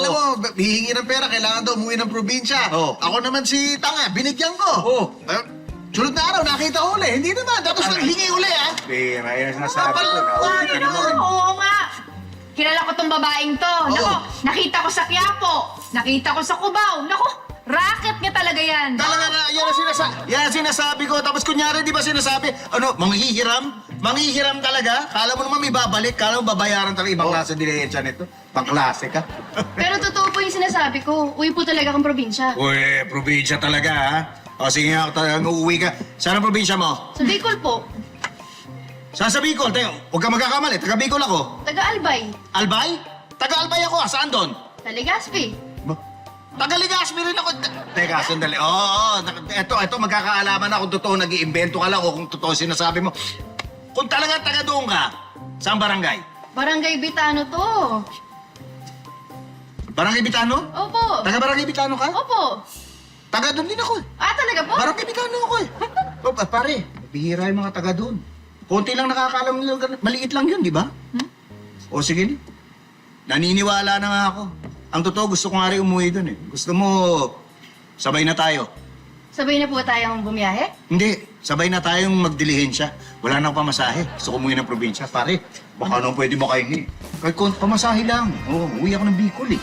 alam mo, hihingi ng pera, kailangan daw umuwi ng probinsya. Ako naman si Tanga, binigyan ko. Sunod na araw, nakita ko uli. Hindi naman, tapos naghingi uli, ha? Pera, yan ang sinasabi ko. Nauwi ka naman. Oo nga. Kilala ko tong babaeng to. Nako, nakita ko sa Quiapo. Nakita ko sa Cubao. Nako, racket niya talaga yan. Talaga na, yan ang sinasabi ko. Tapos kunyari, di ba sinasabi, manghihiram? Manghihiram talaga? Kala mo naman may babalik? Kala mo babayaran talaga ibang klase dilensya nito? Pangklase ka? Pero totoo po yung sinasabi ko. Uwi po talaga akong probinsya. Uy, probinsya talaga, ha? O sige nga, talagang uuwi ka. Saan ang probinsya mo? Sa Bicol po. Saan sa Bicol? Teo, huwag ka magkakamali. Taga Bicol ako. Taga Albay. Albay? Taga Albay ako, ha? Saan doon? Sa Legazpi. Taga Legazpi rin ako. Teka, sandali. Oo, eto, magkakaalaman na kung totoo nag-iimbento ka lang o kung totoo sinasabi mo. Kung talaga taga doon ka, saan barangay? Barangay Bitano to. Barangay Bitano? Opo. Taga Barangay Bitano ka? Opo. Taga doon din ako eh. Ah, talaga po? Barangay Bitano ako eh. Pare, bihira yung mga taga doon. Konti lang nakakaalam nila. Maliit lang yun, di ba? O sige na. Naniniwala na nga ako. Ang totoo, gusto ko nga rin umuwi doon eh. Gusto mo, sabay na tayo. Sabay na po tayong bumiyahe? Hindi, sabay na tayong magdilihensya. Wala na akong pamasahe. Gusto ko umuwi ng probinsya. Pare, baka naman pwede mo kayo Kahit pamasahe lang. Oo, uwi ako ng Bicol eh.